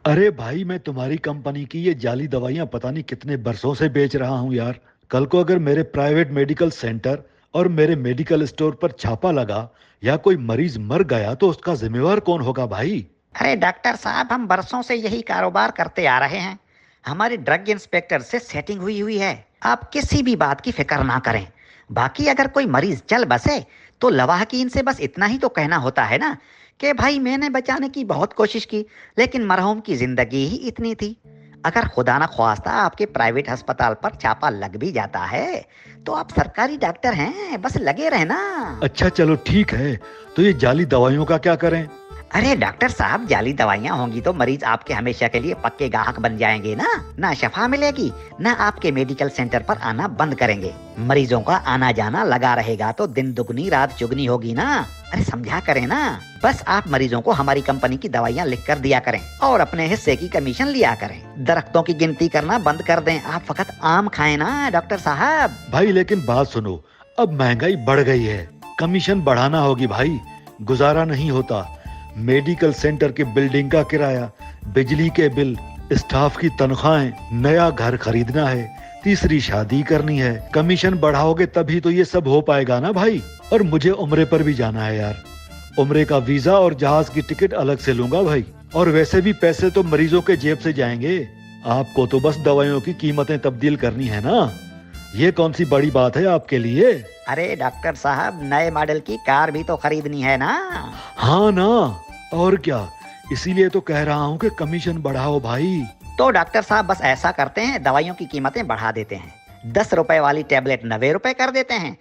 अरे भाई, मैं तुम्हारी कंपनी की ये जाली दवाइयां पता नहीं कितने बरसों से बेच रहा हूँ यार। कल को अगर मेरे प्राइवेट मेडिकल सेंटर और मेरे मेडिकल स्टोर पर छापा लगा या कोई मरीज मर गया तो उसका जिम्मेवार कौन होगा भाई? अरे डॉक्टर साहब, हम बरसों से यही कारोबार करते आ रहे हैं। हमारी ड्रग इंस्पेक्टर से सेटिंग हुई हुई है। आप किसी भी बात की फिक्र ना करें। बाकी अगर कोई मरीज चल बसे तो लवाहकीन से बस इतना ही तो कहना होता है ना कि भाई मैंने बचाने की बहुत कोशिश की, लेकिन मरहूम की जिंदगी ही इतनी थी। अगर खुदा न ख्वास्ता आपके प्राइवेट अस्पताल पर छापा लग भी जाता है तो आप सरकारी डॉक्टर हैं, बस लगे रहना। अच्छा चलो ठीक है, तो ये जाली दवाइयों का क्या करें? अरे डॉक्टर साहब, जाली दवाइयाँ होंगी तो मरीज आपके हमेशा के लिए पक्के ग्राहक बन जाएंगे ना। ना शफा मिलेगी, ना आपके मेडिकल सेंटर पर आना बंद करेंगे। मरीजों का आना जाना लगा रहेगा तो दिन दुगनी रात चुगनी होगी ना। अरे समझा करें ना। बस आप मरीजों को हमारी कंपनी की दवाइयाँ लिख कर दिया करें और अपने हिस्से की कमीशन लिया करें। दरख्तों की गिनती करना बंद कर दें, आप फकत आम खाएं ना डॉक्टर साहब। भाई लेकिन बात सुनो, अब महंगाई बढ़ गई है, कमीशन बढ़ाना होगी भाई, गुजारा नहीं होता। मेडिकल सेंटर के बिल्डिंग का किराया, बिजली के बिल, स्टाफ की तनख्वाहें, नया घर खरीदना है, तीसरी शादी करनी है। कमीशन बढ़ाओगे तभी तो ये सब हो पाएगा ना भाई। और मुझे उम्रे पर भी जाना है यार, उम्रे का वीजा और जहाज की टिकट अलग से लूंगा भाई। और वैसे भी पैसे तो मरीजों के जेब से जाएंगे, आपको तो बस दवाइयों की कीमतें तब्दील करनी है ना। ये कौन सी बड़ी बात है आपके लिए? अरे डॉक्टर साहब, नए मॉडल की कार भी तो खरीदनी है ना। हाँ ना, और क्या, इसीलिए तो कह रहा हूँ कि कमीशन बढ़ाओ भाई। तो डॉक्टर साहब बस ऐसा करते हैं, दवाइयों की कीमतें बढ़ा देते हैं। 10 रुपए वाली टेबलेट 90 रुपए कर देते हैं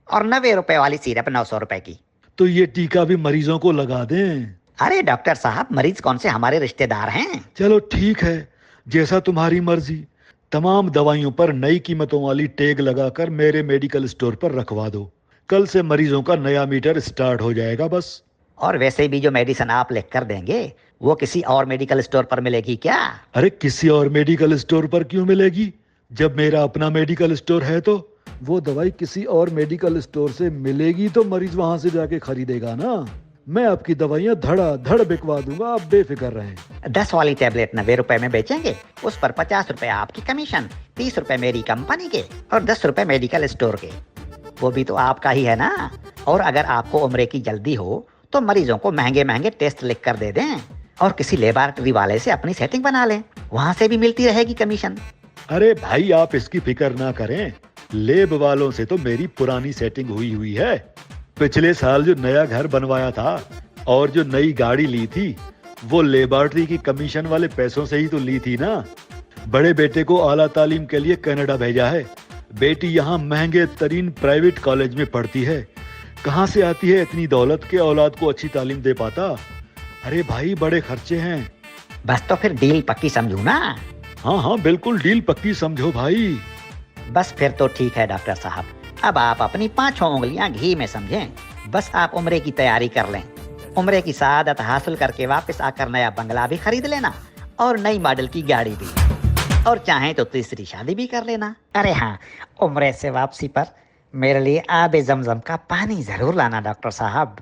और 90 रुपए वाली सिरप 900 रुपए की। तो ये टीका भी मरीजों को लगा दें? अरे डॉक्टर साहब, मरीज कौन से हमारे रिश्तेदार हैं। चलो ठीक है, जैसा तुम्हारी मर्जी। तमाम दवाइयों पर नई कीमतों वाली टैग लगाकर मेरे मेडिकल स्टोर पर रखवा दो। कल से मरीजों का नया मीटर स्टार्ट हो जाएगा बस। और वैसे भी जो मेडिसिन आप लिख कर देंगे वो किसी और मेडिकल स्टोर पर मिलेगी क्या? अरे किसी और मेडिकल स्टोर पर क्यों मिलेगी? जब मेरा अपना मेडिकल स्टोर है तो वो दवाई किसी और मेडिकल स्टोर से मिलेगी तो मरीज वहां से जाके खरीदेगा ना। मैं आपकी दवाइयाँ धड़ा धड़ बिकवा दूंगा, आप बेफिक्र रहें। 10 वाली टेबलेट 90 रुपए में बेचेंगे, उस पर 50 रुपए आपकी कमीशन, 30 रुपए मेरी कंपनी के और 10 रुपए मेडिकल स्टोर के। वो भी तो आपका ही है ना। और अगर आपको उम्रे की जल्दी हो तो मरीजों को महंगे महंगे टेस्ट लिख कर दे दें और किसी लेबोरेटरी वाले से अपनी सेटिंग बना लें, वहां से भी मिलती रहेगी कमीशन। अरे भाई आप इसकी फिक्र ना करें, लेब वालों से तो मेरी पुरानी सेटिंग हुई हुई है। पिछले साल जो नया घर बनवाया था और जो नई गाड़ी ली थी वो लेबोरेटरी की कमीशन वाले पैसों से ही तो ली थी ना। बड़े बेटे को आला तालीम के लिए कनाडा भेजा है, बेटी यहाँ महंगे तरीन प्राइवेट कॉलेज में पढ़ती है। कहाँ से आती है इतनी दौलत के औलाद को अच्छी तालीम दे पाता? अरे भाई बड़े खर्चे हैं। बस तो फिर डील पक्की समझू ना। हाँ हाँ बिल्कुल डील पक्की समझो भाई। बस फिर तो ठीक है डॉक्टर साहब, अब आप अपनी 5 उंगलियां घी में समझें। बस आप उम्रे की तैयारी कर लें, उम्रे की सआदत हासिल करके वापस आकर नया बंगला भी खरीद लेना और नई मॉडल की गाड़ी भी, और चाहें तो तीसरी शादी भी कर लेना। अरे हाँ, उम्रे से वापसी पर मेरे लिए आबे जमजम का पानी जरूर लाना डॉक्टर साहब।